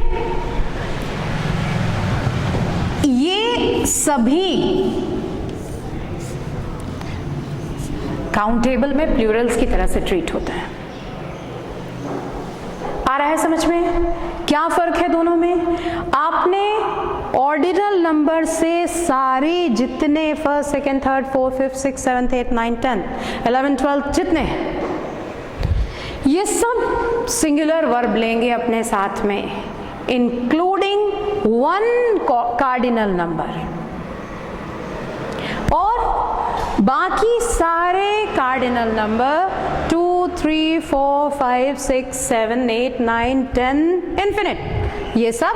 ये सभी काउंटेबल में प्लूरल्स की तरह से ट्रीट होता है। आ रहा है समझ में? क्या फर्क है दोनों में? आपने ऑर्डिनल नंबर से सारे जितने first, second, third, fourth, fifth, six, seventh, eight, 9, 10, 11, 12 जितने हैं, ये सब सिंगुलर वर्ब लेंगे अपने साथ में, इंक्लूडिंग वन कार्डिनल नंबर, और बाकी सारे कार्डिनल नंबर 2, 3, 4, 5, 6, 7, 8, 9, 10 इन्फिनिट, ये सब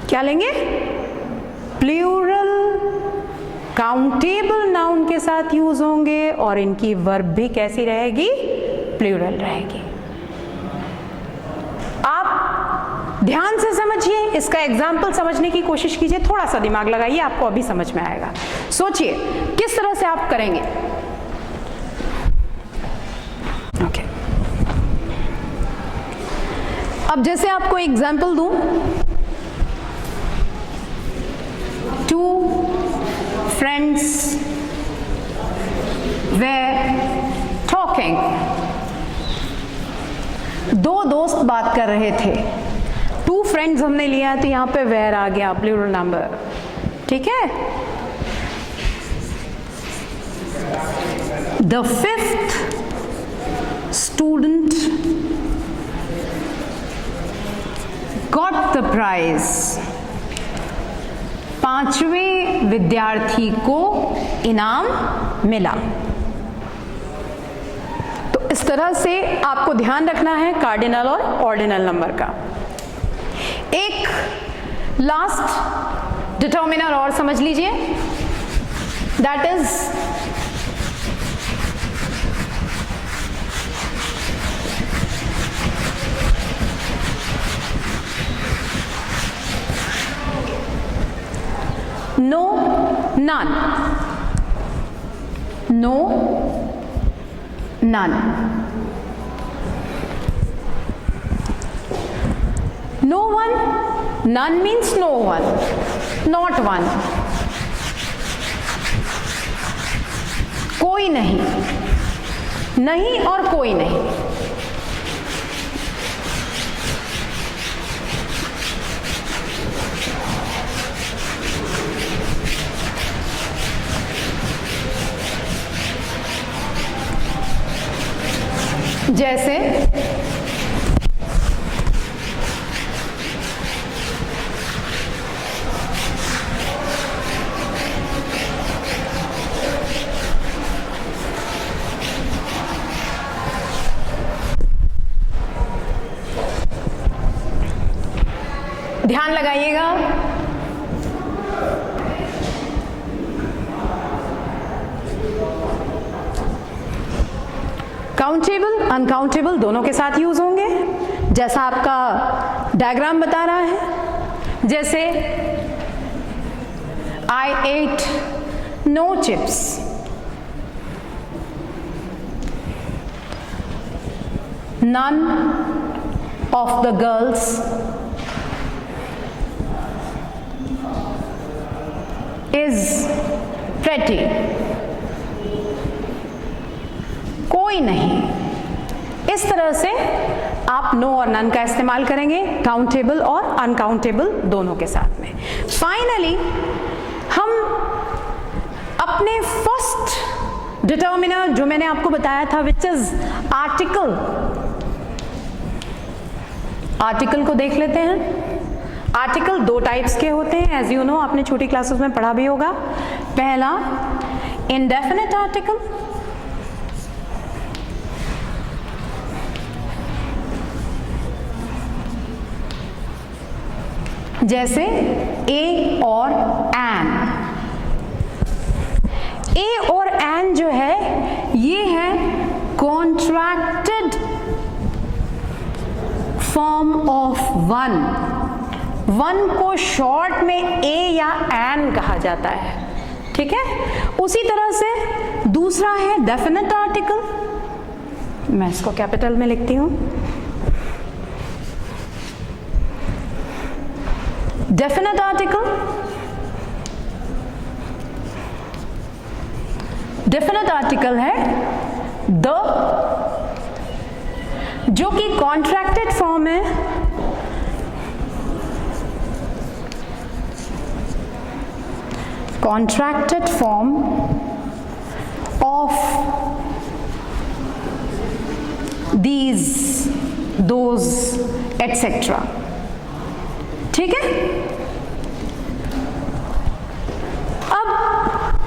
क्या लेंगे? प्लूरल काउंटेबल नाउन के साथ यूज होंगे, और इनकी वर्ब भी कैसी रहेगी? प्लूरल रहेगी। आप ध्यान से समझिए, इसका एग्जाम्पल समझने की कोशिश कीजिए, थोड़ा सा दिमाग लगाइए, आपको अभी समझ में आएगा। सोचिए किस तरह से आप करेंगे। ओके, अब जैसे आपको एग्जाम्पल दूं, 2 friends were talking, दो दोस्त बात कर रहे थे। 2 friends हमने लिया है तो यहां पे were आ गया, प्लूरल नंबर, ठीक है। The 5th student got the prize, 5वें विद्यार्थी को इनाम मिला। तो इस तरह से आपको ध्यान रखना है कार्डिनल और ऑर्डिनल नंबर का। एक लास्ट डिटर्मिनर और समझ लीजिए, that is no, none, no, none, no one, none means no one, not one, कोई नहीं, नहीं और कोई नहीं, जैसे ध्यान लगाइएगा, काउंटेबल अनकाउंटेबल दोनों के साथ यूज होंगे, जैसा आपका डायग्राम बता रहा है। जैसे I ate no chips, none of the girls is pretty, कोई नहीं। इस तरह से आप नो और नन का इस्तेमाल करेंगे काउंटेबल और अनकाउंटेबल दोनों के साथ में। फाइनली हम अपने फर्स्ट डिटर्मिनर जो मैंने आपको बताया था, विच इज आर्टिकल। आर्टिकल को देख लेते हैं। आर्टिकल दो टाइप्स के होते हैं, एज यू नो, आपने छोटी क्लासेस में पढ़ा भी होगा। पहला इंडेफिनिट आर्टिकल, जैसे ए और एन। ए और एन जो है ये है contracted form of one. One को शॉर्ट में ए या एन कहा जाता है, ठीक है। उसी तरह से दूसरा है डेफिनेट आर्टिकल, मैं इसको कैपिटल में लिखती हूं। डेफिनेट आर्टिकल, डेफिनेट आर्टिकल है द, जो कि कॉन्ट्रैक्टेड फॉर्म है contracted form of these, those, etcetera, ठीक है। अब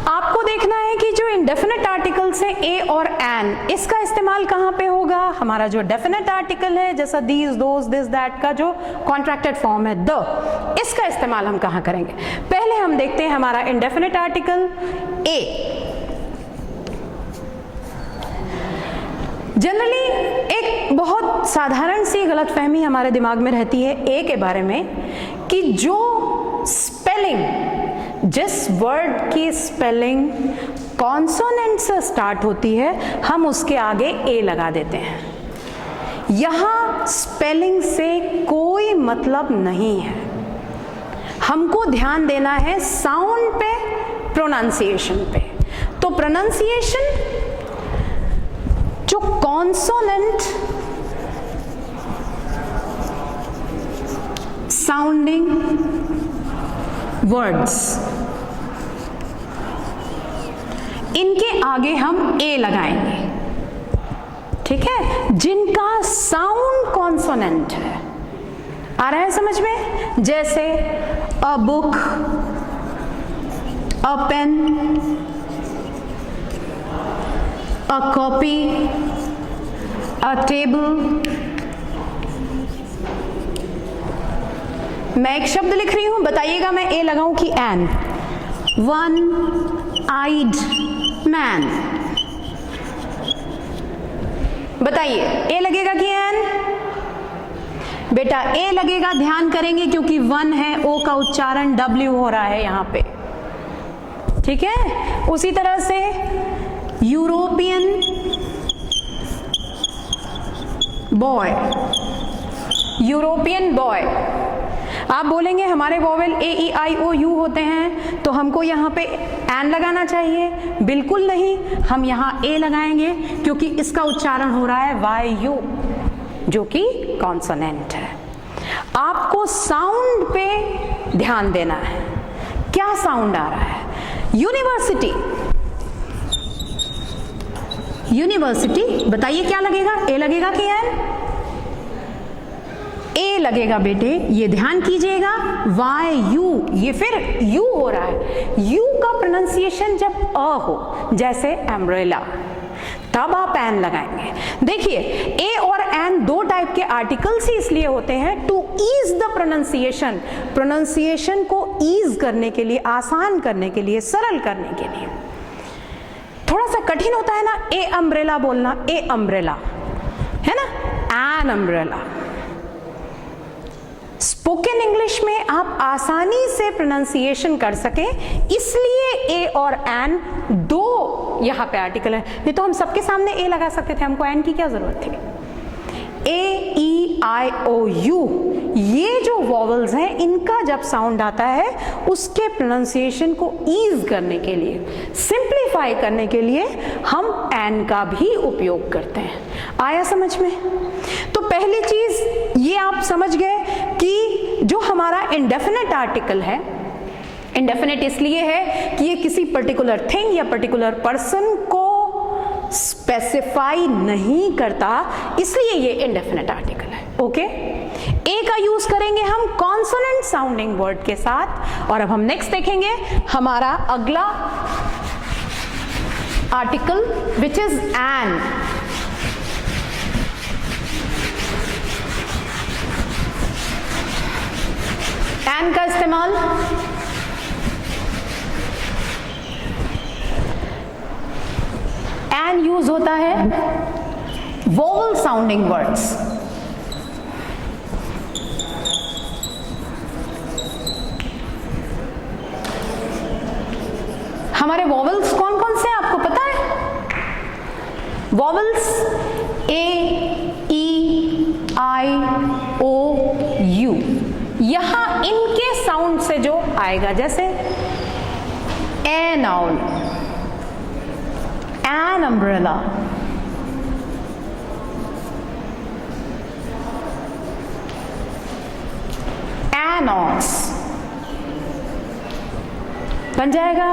आपको देखना है कि जो इंडेफिनेट आर्टिकल्स है ए और एन, इसका इस्तेमाल कहां पे होगा। हमारा जो डेफिनेट आर्टिकल है जैसा दीज, दोज, दिस, दैट का जो कॉन्ट्रैक्टेड फॉर्म है द, इसका इस्तेमाल हम कहां करेंगे। पहले हम देखते हैं हमारा इंडेफिनेट आर्टिकल ए। जनरली एक बहुत साधारण सी गलतफहमी हमारे दिमाग में रहती है ए के बारे में, कि जो स्पेलिंग, जिस वर्ड की स्पेलिंग कॉन्सोनेंट से स्टार्ट होती है, हम उसके आगे ए लगा देते हैं। यहां स्पेलिंग से कोई मतलब नहीं है, हमको ध्यान देना है साउंड पे, प्रोनाउंसिएशन पे। तो प्रोनाउंसिएशन, जो कॉन्सोनेंट साउंडिंग वर्ड्स, इनके आगे हम ए लगाएंगे, ठीक है, जिनका साउंड कॉन्सोनेंट है। आ रहा है समझ में। जैसे a book, a pen, a copy, a table. मैं एक शब्द लिख रही हूं, बताइएगा मैं ए लगाऊं कि एन। वन आइड मैन, बताइए ए लगेगा कि एन। बेटा ए लगेगा, ध्यान करेंगे क्योंकि वन है, ओ का उच्चारण डब्ल्यू हो रहा है यहां पे, ठीक है। उसी तरह से यूरोपियन बॉय, यूरोपियन बॉय। आप बोलेंगे हमारे vowel A E I O you होते हैं तो हमको यहाँ पे एन लगाना चाहिए। बिल्कुल नहीं, हम यहाँ ए लगाएंगे क्योंकि इसका उच्चारण हो रहा है वाई यू, जो कि कॉन्सोनेंट है। आपको साउंड पे ध्यान देना है, क्या साउंड आ रहा है। यूनिवर्सिटी, यूनिवर्सिटी, बताइए क्या लगेगा, ए लगेगा कि एन। ए लगेगा बेटे, ये ध्यान कीजिएगा, वाई यू, ये फिर यू हो रहा है। यू का प्रोनाउंसिएशन जब अ हो, जैसे एम्ब्रेला, तब आप एन लगाएंगे। देखिए ए और एन दो टाइप के आर्टिकल्स ही इसलिए होते हैं to ease the pronunciation, pronunciation को ईज करने के लिए, आसान करने के लिए, सरल करने के लिए। थोड़ा सा कठिन होता है ना ए अम्ब्रेला बोलना, ए अम्ब्रेला है ना, एन अम्ब्रेला। स्पोकन इंग्लिश में आप आसानी से प्रोनाउंसिएशन कर सकें, इसलिए ए और एन दो यहां पे आर्टिकल है। नहीं तो हम सबके सामने ए लगा सकते थे, हमको एन की क्या जरूरत थी। ए ई आई ओ यू, ये जो वॉवल्स हैं, इनका जब साउंड आता है उसके प्रोनाउंसिएशन को ईज करने के लिए, सिंप्लीफाई करने के लिए हम एन का भी उपयोग करते हैं। आया समझ में। तो पहली चीज ये आप समझ गए कि जो हमारा इंडेफिनिट आर्टिकल है, इंडेफिनिट इसलिए है कि ये किसी पर्टिकुलर थिंग या पर्टिकुलर पर्सन को स्पेसिफाई नहीं करता, इसलिए ये इंडेफिनिट आर्टिकल है। ओके, ए का यूज करेंगे हम कॉन्सोनेंट साउंडिंग वर्ड के साथ। और अब हम नेक्स्ट देखेंगे हमारा अगला article which is an. An का इस्तेमाल एन यूज होता है वोवल साउंडिंग वर्ड्स। हमारे वोवल्स कौन कौन से हैं आपको पता है? Vowels A, E, I, O, you, यहां इनके साउंड से जो आएगा, जैसे N owl, an umbrella, an ox, बन जाएगा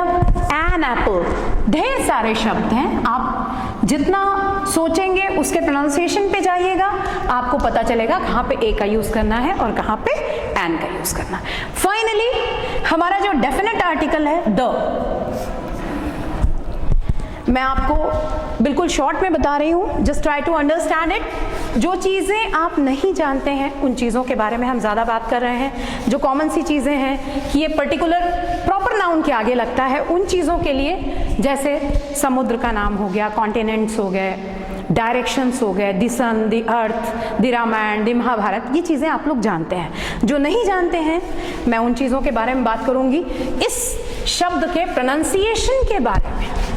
एन एप्पल। ढेर सारे शब्द हैं, आप जितना सोचेंगे उसके प्रोनाउंसिएशन पे जाइएगा, आपको पता चलेगा कहाँ पे ए का यूज करना है और कहाँ पे एन का यूज करना है। फाइनली हमारा जो डेफिनेट आर्टिकल है द, मैं आपको बिल्कुल शॉर्ट में बता रही हूँ, just try to understand it. जो चीज़ें आप नहीं जानते हैं उन चीज़ों के बारे में हम ज़्यादा बात कर रहे हैं। जो कॉमन सी चीज़ें हैं कि ये पर्टिकुलर प्रॉपर नाउन के आगे लगता है, उन चीज़ों के लिए जैसे समुद्र का नाम हो गया, कॉन्टिनेंट्स हो गए, डायरेक्शंस हो गए, the sun, the earth, the Ramayana, the Mahabharata, ये चीज़ें आप लोग जानते हैं। जो नहीं जानते हैं मैं उन चीज़ों के बारे में बात करूँगी। इस शब्द के प्रोनाउंसिएशन के बारे में,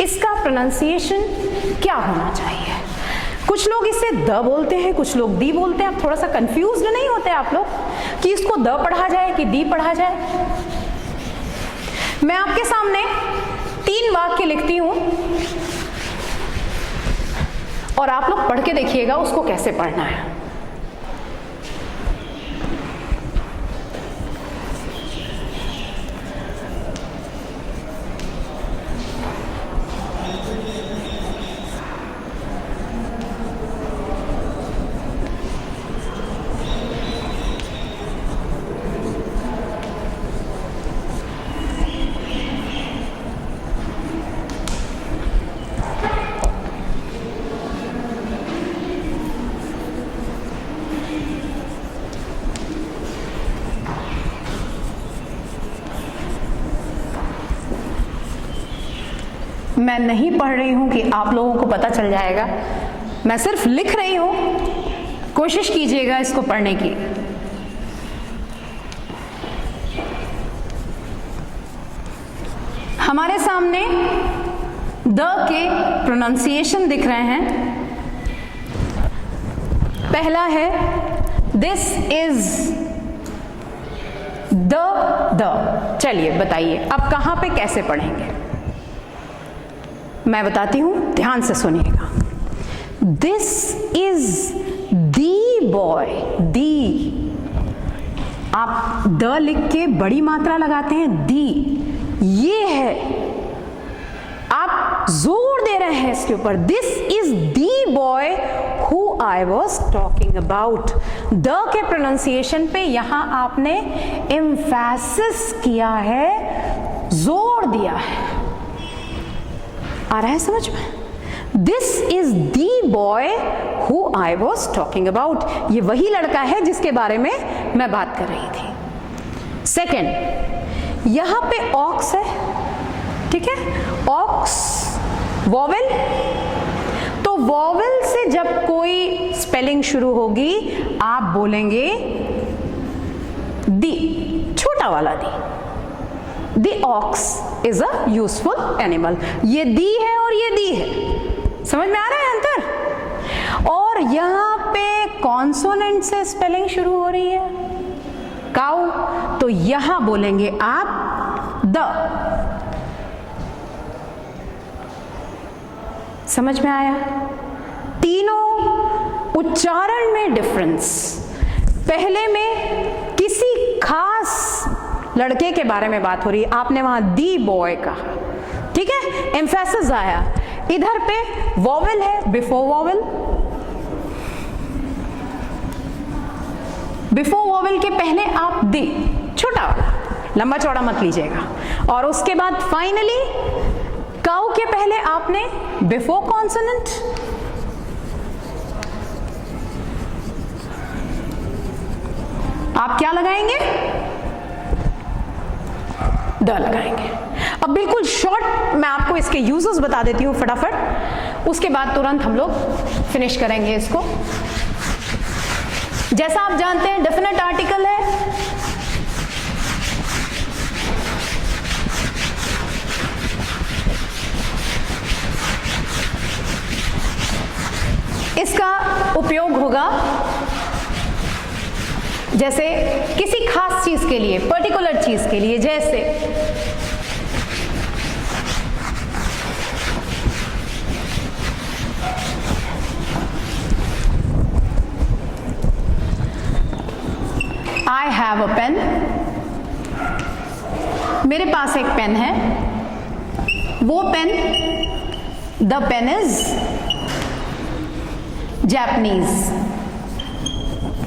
इसका प्रोनाउंसिएशन क्या होना चाहिए। कुछ लोग इसे द बोलते हैं, कुछ लोग दी बोलते हैं। आप थोड़ा सा कंफ्यूज्ड नहीं होते आप लोग कि इसको द पढ़ा जाए कि दी पढ़ा जाए? मैं आपके सामने 3 वाक्य लिखती हूं और आप लोग पढ़ के देखिएगा उसको कैसे पढ़ना है। मैं नहीं पढ़ रही हूं कि आप लोगों को पता चल जाएगा, मैं सिर्फ लिख रही हूं, कोशिश कीजिएगा इसको पढ़ने की। हमारे सामने द के प्रोनाउंसिएशन दिख रहे हैं। पहला है दिस इज द। चलिए बताइए अब कहां पे कैसे पढ़ेंगे, मैं बताती हूं, ध्यान से सुनिएगा। दिस इज दी बॉय, दी, आप द लिख के बड़ी मात्रा लगाते हैं, दी, ये है, आप जोर दे रहे हैं इसके ऊपर। This is the boy who I was talking about. The के प्रोनाउंसिएशन पे यहां आपने एम्फेसिस किया है, जोर दिया है। आ रहा है समझ में? This is the boy who I was talking about, ये वही लड़का है जिसके बारे में मैं बात कर रही थी। सेकेंड, यहां पे ऑक्स है, ठीक है, ऑक्स वॉवेल, तो वॉवेल से जब कोई स्पेलिंग शुरू होगी आप बोलेंगे दी, छोटा वाला दी। The ox is a useful animal. ये दी है और ये दी है, समझ में आ रहा है अंतर? और यहाँ पे कॉन्सोनेंट से स्पेलिंग शुरू हो रही है, काउ, तो यहां बोलेंगे आप द। समझ में आया? तीनों उच्चारण में डिफरेंस। पहले में किसी खास लड़के के बारे में बात हो रही है, आपने वहां दी बॉय कहा, ठीक है, एम्फेसिस आया। इधर पे वॉवेल है, बिफोर वॉवेल, बिफोर वॉवेल के पहले आप दी, छोटा वाला, लंबा चौड़ा मत लीजिएगा, और उसके बाद फाइनली काउ के पहले आपने बिफोर कॉन्सोनेंट, आप क्या लगाएंगे, द लगाएंगे। अब बिल्कुल शॉर्ट मैं आपको इसके यूजेस बता देती हूं फटाफट, उसके बाद तुरंत हम लोग फिनिश करेंगे इसको। जैसा आप जानते हैं डेफिनेट आर्टिकल है, इसका उपयोग होगा जैसे किसी खास चीज के लिए, पर्टिकुलर चीज के लिए, जैसे I have a pen, मेरे पास एक पेन है, वो pen, the pen is Japanese,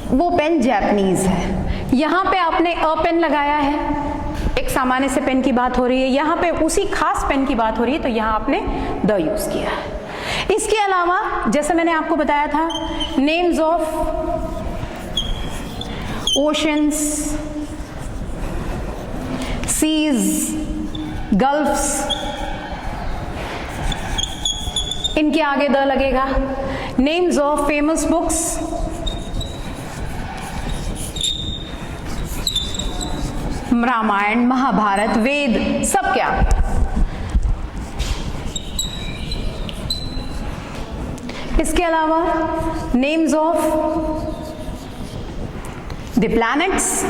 वो पेन जैपनीज है। यहां पे आपने अ पेन लगाया है, एक सामान्य से पेन की बात हो रही है, यहां पे उसी खास पेन की बात हो रही है, तो यहां आपने द यूज किया है। इसके अलावा जैसे मैंने आपको बताया था, names of oceans, seas, gulfs, इनके आगे द लगेगा। Names of famous books, Ramayana, Mahabharata, Veda, सब क्या। इसके अलावा names of the planets,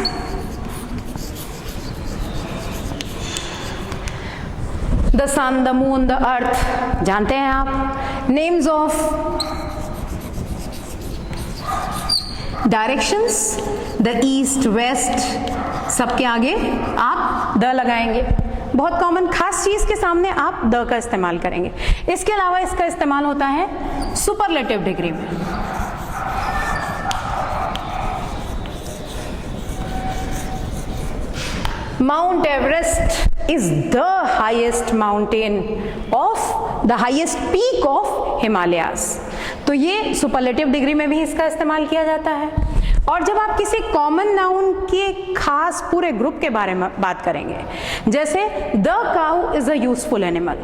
the sun, the moon, the earth, जानते हैं आप। Names of directions, the east, west, सबके आगे आप द लगाएंगे। बहुत कॉमन, खास चीज के सामने आप द का इस्तेमाल करेंगे। इसके अलावा इसका इस्तेमाल होता है सुपरलेटिव डिग्री में। Mount Everest is the highest mountain of the highest peak of Himalayas, तो ये सुपरलेटिव डिग्री में भी इसका इस्तेमाल किया जाता है। और जब आप किसी कॉमन नाउन के खास पूरे ग्रुप के बारे में बात करेंगे, जैसे the cow is a useful animal,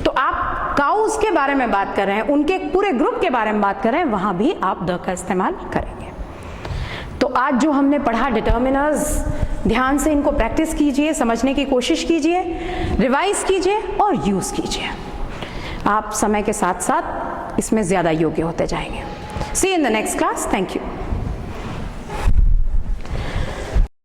तो आप काउस के बारे में बात कर रहे हैं, उनके पूरे ग्रुप के बारे में बात कर रहे हैं, वहां भी आप द का इस्तेमाल करेंगे। तो आज जो हमने पढ़ा डिटर्मिनर्स, ध्यान से इनको प्रैक्टिस कीजिए, समझने की कोशिश कीजिए, रिवाइज कीजिए और यूज कीजिए। आप समय के साथ साथ इसमें ज्यादा योग्य होते जाएंगे। See in the next class. Thank you.